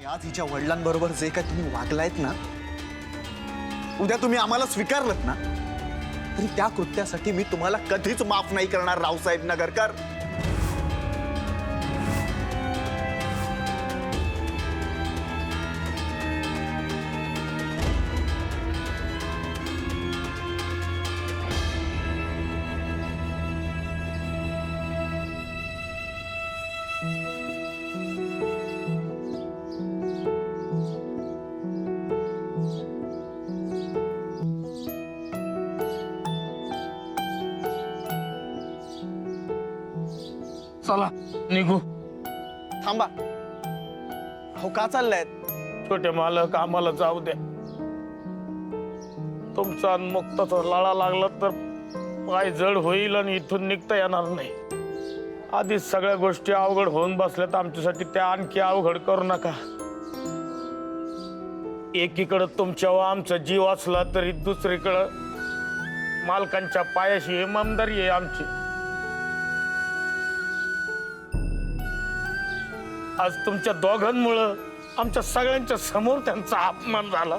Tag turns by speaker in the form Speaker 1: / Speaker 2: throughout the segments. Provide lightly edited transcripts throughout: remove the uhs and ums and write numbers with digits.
Speaker 1: आज हिच्या वडिलांबरोबर जे काय तुम्ही वागलायत ना, उद्या तुम्ही आम्हाला स्वीकारलत ना, तरी त्या कृत्यासाठी मी तुम्हाला कधीच माफ नाही करणार रावसाहेब नगरकर.
Speaker 2: चला निघू.
Speaker 1: थांबा. हो का चाललायत?
Speaker 2: छोटे मालक आम्हाला जाऊ द्या. तुमचा मुक्ताचा लळा लागला तर पाय जड होईल आणि इथून निघता येणार नाही. आधीच सगळ्या गोष्टी अवघड होऊन बसल्यात आमच्यासाठी, त्या आणखी अवघड करू नका. एकीकडे तुमच्यावर आमचा जीव असला तरी दुसरीकडे मालकांच्या पायाशी इमानदारी आहे आमची. आज तुमच्या दोघांमुळं आमच्या सगळ्यांच्या समोर त्यांचा अपमान झाला.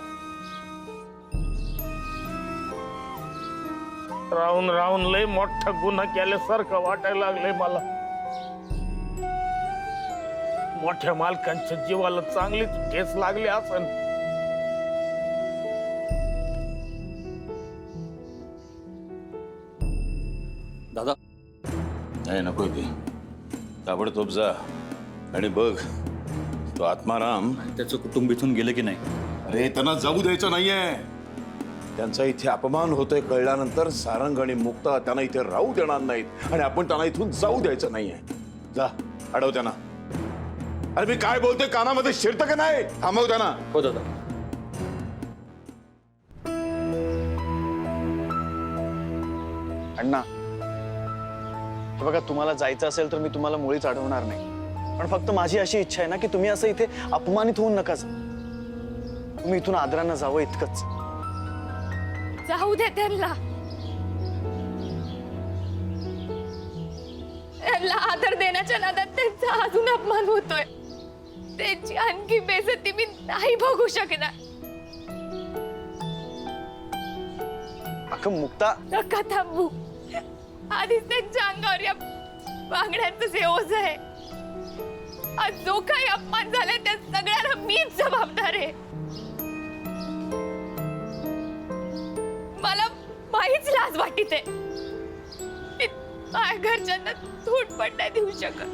Speaker 2: राहून राहून लय मोठा गुन्हा केल्यासारखं वाटायला लागलंय मला. मोठ्या मालकांच्या जीवाला चांगलीच ठेच लागली असेल.
Speaker 3: दादा नाही, नको ते. ताबडतोब जा आणि बघ तो आत्माराम त्याचं कुटुंब इथून गेले की नाही. अरे त्यांना जाऊ द्यायचं नाहीये. त्यांचा इथे अपमान होतोय कळल्यानंतर सारंग आणि मुक्ता त्यांना इथे राहू देणार नाहीत आणि आपण त्यांना इथून जाऊ द्यायचं नाहीये. जा अडव त्यांना. अरे मी काय बोलतोय कानामध्ये शिरतं का नाही? थांबव त्यांना. हो दादा.
Speaker 1: अण्णा, हे बघा, तुम्हाला जायचं असेल तर मी तुम्हाला मुळीच अडवणार नाही. पण फक्त माझी अशी इच्छा आहे ना की तुम्ही असं इथे अपमानित होऊन नका जा. तुम्ही इथून आदरानं जावं इतकंच.
Speaker 4: जाऊ दे त्यांना. त्यांना आदर देण्याच्या नादात त्यांचा अजून अपमान होतोय. त्यांची आणखी बेइज्जती मी नाही बघू शकणार.
Speaker 1: अगं मुक्ता,
Speaker 4: नका थांबू. आधीच त्यांच्या अंगावर या वागण्याचं जे ओझ आहे. आज जो काही अपमान झालाय त्या सगळ्याला मीच जबाबदार आहे. मला माहीच लाज वाटते. माझ्या घरच्यांना सूट पण नाही देऊ शकत.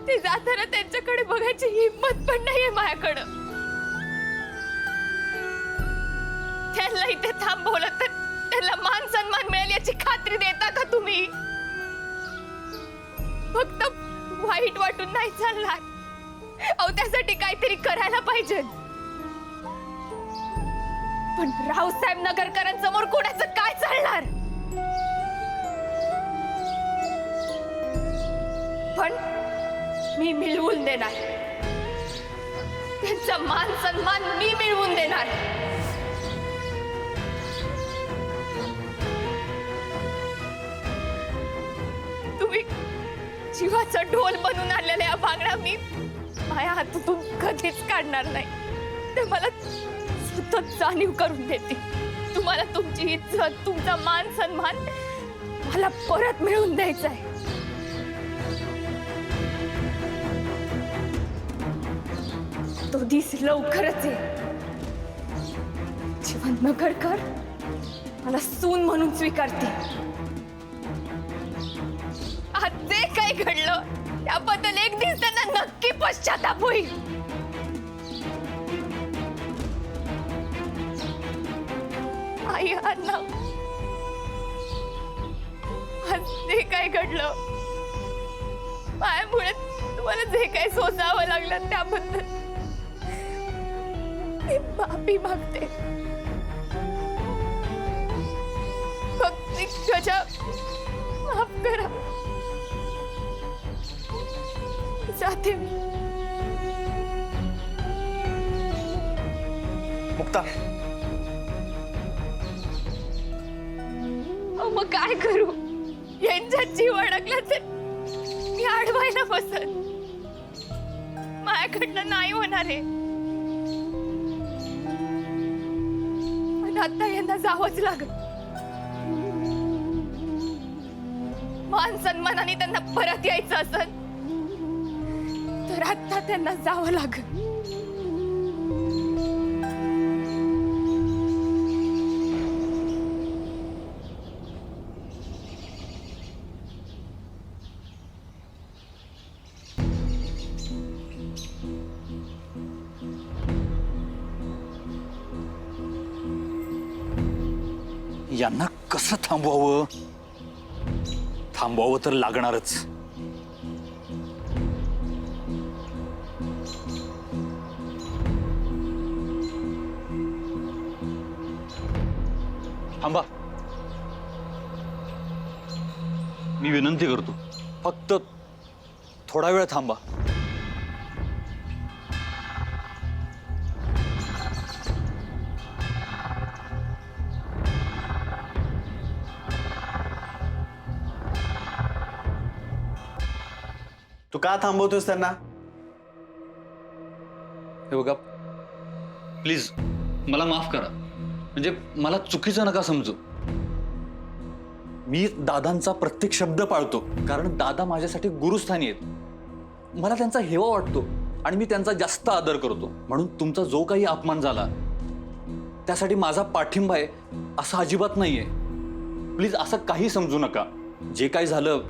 Speaker 4: ते जाताना त्यांच्याकडे बघायची हिंमत पण नाहीये माझ्याकडं. त्यांना इथे थांबवलं तर त्याला मान सन्मान मिळेल याची खात्री देता का तुम्ही? फक्त वाईट वाटून नाही चालणार. अहो, त्यासाठी काहीतरी करायला पाहिजे. पण रावसाहेब नगरकरांसमोर कोणाचं काय चालणार? पण मी मिळवून देणार. त्यांचा मान सन्मान मी मिळवून देणार. तुम्ही जीवाचा ढोल बनून आणलेल्या या भांगड्या मी माझ्या हातातून कधीच काढणार नाही. ते मला सतत जाणीव करून देते. तुम्हाला तुमची इज्जत, तुमचा मान सन्मान मला परत मिळवून द्यायचा आहे. तो दिस लवकरच आहे. जेव्हा नगरकर मला सून म्हणून स्वीकारते. आज जे काही घडलं त्याबद्दल एक दिवस त्यांना नक्की पश्चाताप होईल. आई अण्णा, आज जे काही घडलं माझ्यामुळे तुम्हाला जे काही सोसावं लागलं त्याबद्दल मी माफी मागते. फक्त गजा माफ करा. जाते मी.
Speaker 1: मुक्ता,
Speaker 4: मग काय करू? यांच्यात जीव अडकला तर मी अडवायला बसन. माझ्याकडनं नाही होणार आहे. पण आता यांना जावंच लागल. मान सन्मानाने त्यांना परत यायचं असेल तर आता त्यांना जावं लागल.
Speaker 5: यांना कसं थांबवावं? थांबवावं तर लागणारच. थांबा, मी विनंती करतो, फक्त थोडा वेळ थांबा.
Speaker 1: तू का थांबवतोस त्यांना?
Speaker 5: हे बघा, प्लीज मला माफ करा. म्हणजे मला चुकीचं नका समजू. मी दादांचा प्रत्येक शब्द पाळतो, कारण दादा माझ्यासाठी गुरुस्थानी आहेत. मला त्यांचा हेवा वाटतो आणि मी त्यांचा जास्त आदर करतो. म्हणून तुमचा जो काही अपमान झाला त्यासाठी माझा पाठिंबा आहे असं अजिबात नाहीये. प्लीज असं काही समजू नका. जे काही झालं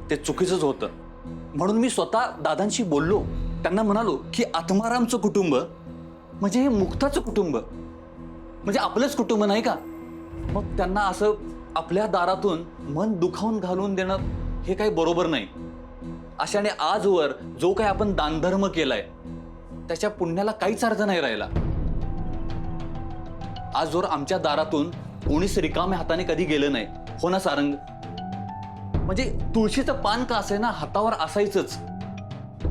Speaker 5: ते चुकीचंच होतं. म्हणून मी स्वतः दादांशी बोललो. त्यांना म्हणालो की आत्मारामचं कुटुंब म्हणजे हे मुक्ताचं कुटुंब, म्हणजे आपलंच कुटुंब नाही का? मग त्यांना असं आपल्या दारातून मन दुखावून घालून देणं हे काही बरोबर नाही. अशाने आजवर जो काही आपण दानधर्म केलाय त्याच्या पुण्याला काहीच अर्थ नाही राहिला. आजवर आमच्या दारातून कोणीच रिकाम्या हाताने कधी गेलं नाही, हो ना सारंग? म्हणजे तुळशीचं पान का असे ना हातावर असायचंच.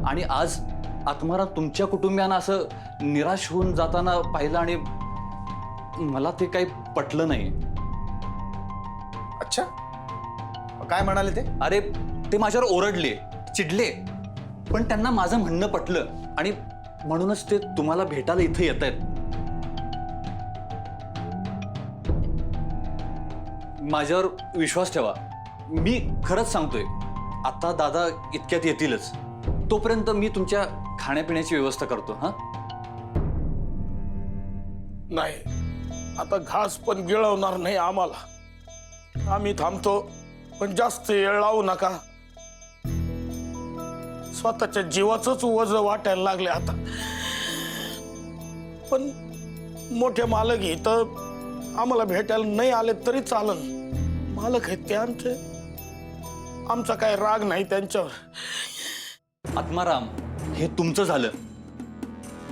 Speaker 5: आणि आज आत्माराम तुमच्या कुटुंबियांना असं निराश होऊन जाताना पाहिलं आणि मला ते काही पटलं नाही.
Speaker 1: अच्छा, काय म्हणाले ते?
Speaker 5: अरे ते माझ्यावर ओरडले, चिडले, पण त्यांना माझं म्हणणं पटलं आणि म्हणूनच ते तुम्हाला भेटायला इथे येत आहेत. माझ्यावर विश्वास ठेवा. मी खरंच सांगतोय, आता दादा इतक्यात येतीलच. तोपर्यंत मी तुमच्या खाण्यापिण्याची व्यवस्था करतो. हा,
Speaker 2: नाही, आता घास पण गिळवणार नाही आम्हाला. आम्ही थांबतो, पण जास्त वेळ लावू नका. स्वतःच्या जीवाचंच वज वाटायला लागले आता. पण मोठे मालक इथं आम्हाला भेटायला नाही आले तरी चालन. मालक आहेत ते आमचे, आमचा काय राग नाही त्यांच्यावर.
Speaker 5: आत्माराम, हे तुमचं झालं,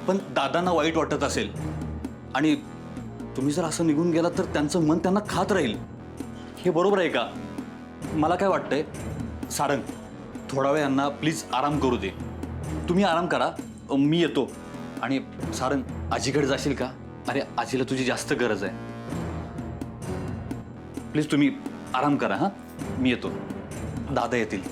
Speaker 5: पण दादांना वाईट वाटत असेल आणि तुम्ही जर असं निघून गेला तर त्यांचं मन त्यांना खात राहील. हे बरोबर आहे का? मला काय वाटतंय, सारंग थोडा वेळ यांना प्लीज आराम करू दे. तुम्ही आराम करा, मी येतो. आणि सारंग, आजीकडे जाशील का? अरे आजीला तुझी जास्त गरज आहे. प्लीज तुम्ही आराम करा. हां, मी येतो. दादा येतील.